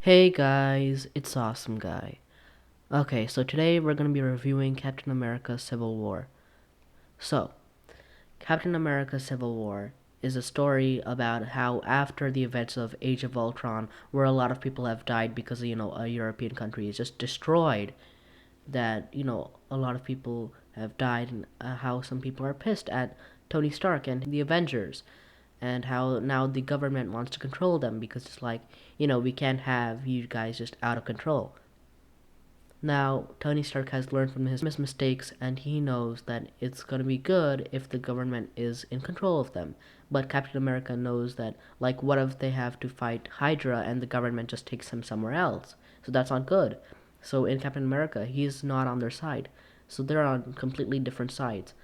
Hey guys, it's Awesome Guy. Okay, so today we're going to be reviewing Captain America Civil War. So, Captain America Civil War is a story about how after the events of Age of Ultron, where a lot of people have died because, a European country is just destroyed, that, a lot of people have died and how some people are pissed at Tony Stark and the Avengers and how now the government wants to control them because it's like, we can't have you guys just out of control. Now, Tony Stark has learned from his mistakes and he knows that it's going to be good if the government is in control of them. But Captain America knows that, like, what if they have to fight Hydra and the government just takes him somewhere else? So that's not good. So in Captain America, he's not on their side. So they're on completely different sides.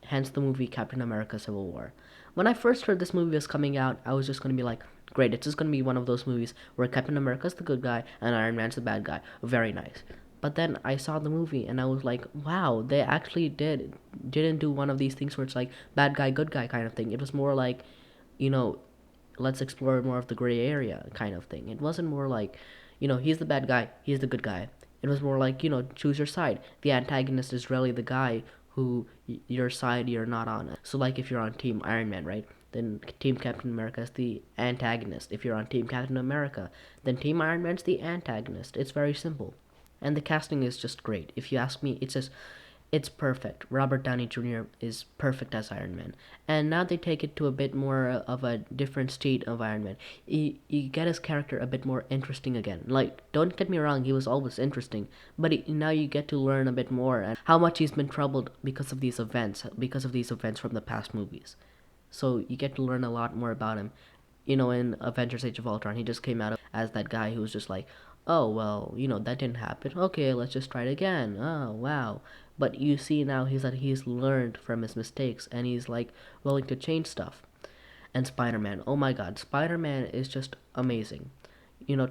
Hence the movie Captain America Civil War. When I first heard this movie was coming out, I was just going to be like, great, it's just going to be one of those movies where Captain America's the good guy and Iron Man's the bad guy. Very nice. But then I saw the movie and I was like, wow, they actually didn't do one of these things where it's like bad guy, good guy kind of thing. It was more like, you know, let's explore more of the gray area kind of thing. It wasn't more like, he's the bad guy, he's the good guy. It was more like, choose your side. The antagonist is really the guy who your side you're not on. So like if you're on Team Iron Man, right? Then Team Captain America is the antagonist. If you're on Team Captain America, then Team Iron Man's the antagonist. It's very simple. And the casting is just great. If you ask me, it's perfect. Robert Downey Jr. is perfect as Iron Man. And now they take it to a bit more of a different state of Iron Man. You get his character a bit more interesting again. Like, don't get me wrong, he was always interesting, but now you get to learn a bit more and how much he's been troubled because of these events from the past movies. So you get to learn a lot more about him. In Avengers Age of Ultron, he just came out as that guy who was just like, oh, well, that didn't happen. Okay, let's just try it again. Oh, wow. But you see now he's learned from his mistakes and he's like willing to change stuff. And Spider-Man, oh my god, Spider-Man is just amazing.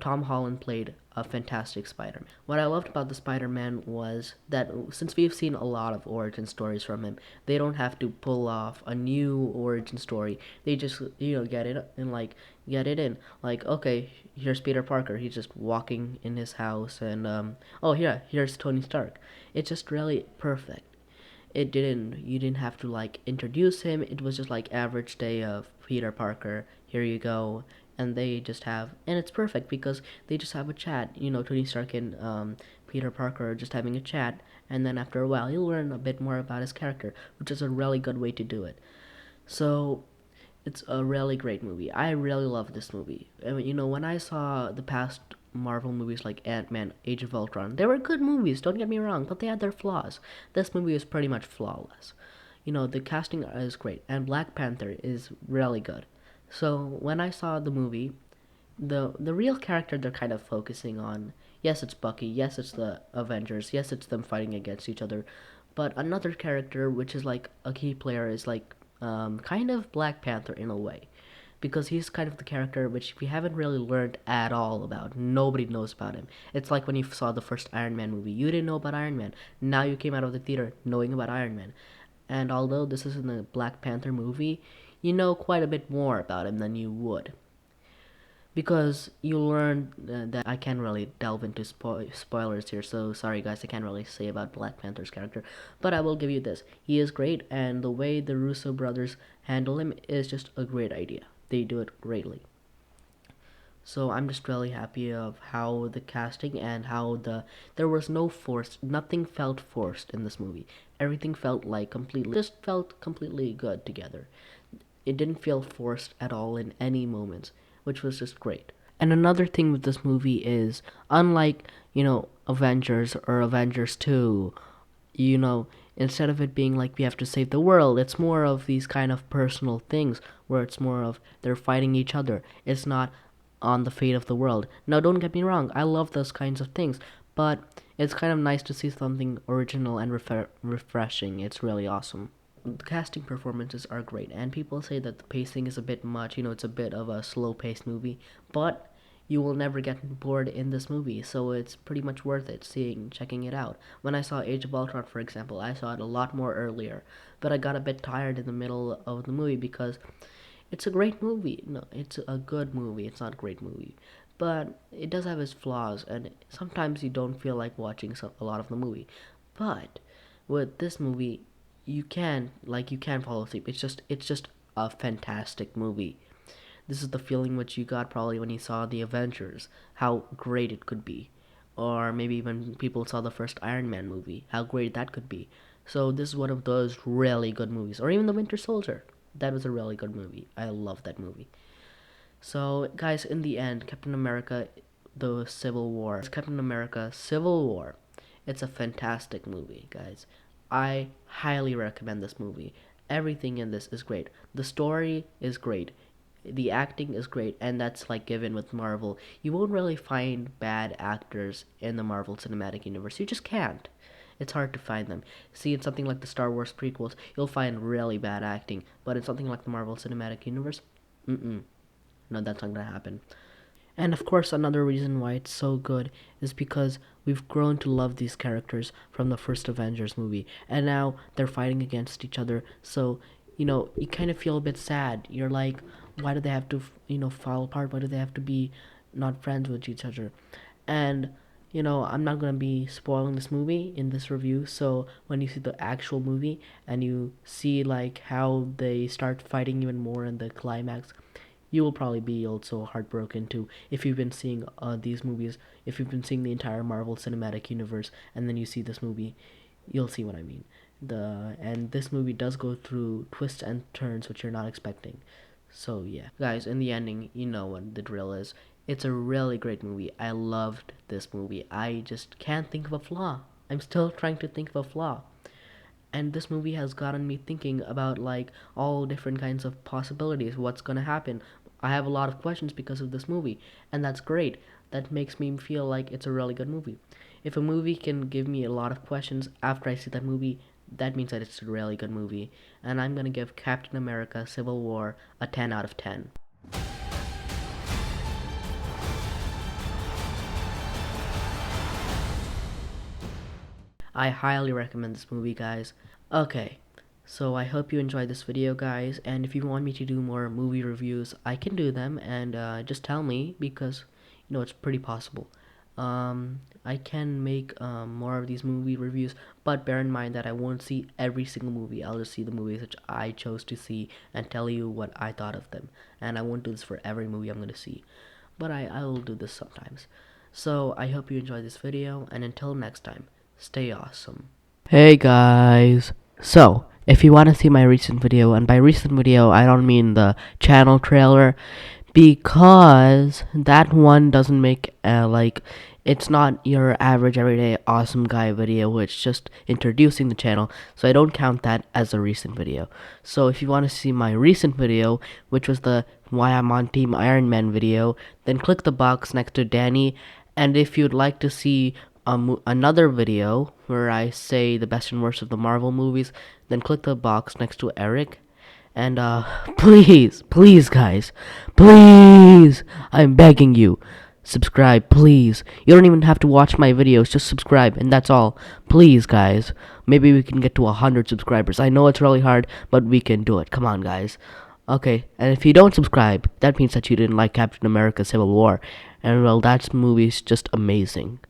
Tom Holland played a fantastic Spider-Man. What I loved about the Spider-Man was that since we've seen a lot of origin stories from him, they don't have to pull off a new origin story. They just, get it in. Like, okay, here's Peter Parker. He's just walking in his house and oh yeah, here's Tony Stark. It's just really perfect. You didn't have to like introduce him. It was just like average day of Peter Parker. Here you go. And they just have, and it's perfect because they just have a chat. Tony Stark and Peter Parker are just having a chat, and then after a while, you'll learn a bit more about his character, which is a really good way to do it. So it's a really great movie. I really love this movie. I mean, when I saw the past Marvel movies like Ant-Man, Age of Ultron, they were good movies, don't get me wrong, but they had their flaws. This movie is pretty much flawless. The casting is great, and Black Panther is really good. So when I saw the movie, the real character they're kind of focusing on, yes, it's Bucky, yes, it's the Avengers, yes, it's them fighting against each other, but another character which is like a key player is like kind of Black Panther in a way, because he's kind of the character which we haven't really learned at all about. Nobody knows about him. It's like when you saw the first Iron Man movie, you didn't know about Iron Man. Now you came out of the theater knowing about Iron Man, and although this isn't a Black Panther movie, you know quite a bit more about him than you would because you learn that I can't really delve into spoilers here, so sorry guys, I can't really say about Black Panther's character, but I will give you this. He is great, and the way the Russo brothers handle him is just a great idea. They do it greatly. So I'm just really happy of how the casting and how there was no force, nothing felt forced in this movie. Everything felt like just felt completely good together. It didn't feel forced at all in any moments, which was just great. And another thing with this movie is, unlike, Avengers or Avengers 2, instead of it being like we have to save the world, it's more of these kind of personal things where it's more of they're fighting each other. It's not on the fate of the world. Now, don't get me wrong, I love those kinds of things, but it's kind of nice to see something original and refreshing. It's really awesome. The casting performances are great, and people say that the pacing is a bit much. It's a bit of a slow-paced movie, but you will never get bored in this movie, so it's pretty much worth it checking it out. When I saw Age of Ultron, for example, I saw it a lot more earlier, but I got a bit tired in the middle of the movie because it's a great movie. No, it's a good movie. It's not a great movie, but it does have its flaws, and sometimes you don't feel like watching a lot of the movie. But with this movie, you can fall asleep. It's just a fantastic movie. This is the feeling which you got probably when you saw the Avengers, how great it could be, or maybe when people saw the first Iron Man movie, how great that could be. So this is one of those really good movies, or even the Winter Soldier. That was a really good movie. I love that movie. So, guys, in the end, Captain America, the Civil War. Captain America Civil War. It's a fantastic movie, guys. I highly recommend this movie. Everything in this is great. The story is great. The acting is great, and that's like given with Marvel. You won't really find bad actors in the Marvel Cinematic Universe. You just can't. It's hard to find them. See, in something like the Star Wars prequels, you'll find really bad acting, but in something like the Marvel Cinematic Universe, mm-mm. No, that's not gonna happen. And of course, another reason why it's so good is because we've grown to love these characters from the first Avengers movie, and now they're fighting against each other. So, you kind of feel a bit sad. You're like, why do they have to, fall apart? Why do they have to be not friends with each other? And I'm not gonna be spoiling this movie in this review. So when you see the actual movie and you see like how they start fighting even more in the climax, you will probably be also heartbroken too if you've been seeing these movies. If you've been seeing the entire Marvel Cinematic Universe and then you see this movie, you'll see what I mean. And this movie does go through twists and turns which you're not expecting. So yeah, guys, in the ending, you know what the drill is. It's a really great movie. I loved this movie. I just can't think of a flaw. I'm still trying to think of a flaw. And this movie has gotten me thinking about like all different kinds of possibilities, what's going to happen. I have a lot of questions because of this movie, and that's great. That makes me feel like it's a really good movie. If a movie can give me a lot of questions after I see that movie, that means that it's a really good movie. And I'm going to give Captain America Civil War a 10 out of 10. I highly recommend this movie, guys. Okay, so I hope you enjoyed this video, guys, and if you want me to do more movie reviews, I can do them, and just tell me, because it's pretty possible. I can make more of these movie reviews, but bear in mind that I won't see every single movie. I'll just see the movies which I chose to see and tell you what I thought of them, and I won't do this for every movie I'm going to see, but I will do this sometimes. So I hope you enjoyed this video, and until next time, stay awesome. Hey guys. So, if you want to see my recent video, and by recent video, I don't mean the channel trailer, because that one doesn't make it's not your average everyday awesome guy video, which just introducing the channel, so I don't count that as a recent video. So if you want to see my recent video, which was the why I'm on Team Iron Man video, then click the box next to Danny, and if you'd like to see another video where I say the best and worst of the Marvel movies, then click the box next to Eric. And please guys, please, I'm begging you, subscribe, please. You don't even have to watch my videos, just subscribe, and that's all. Please, guys, maybe we can get to 100 subscribers. I know it's really hard, but we can do it. Come on, guys. Okay, and if you don't subscribe, that means that you didn't like Captain America Civil War. And well, that movie's just amazing.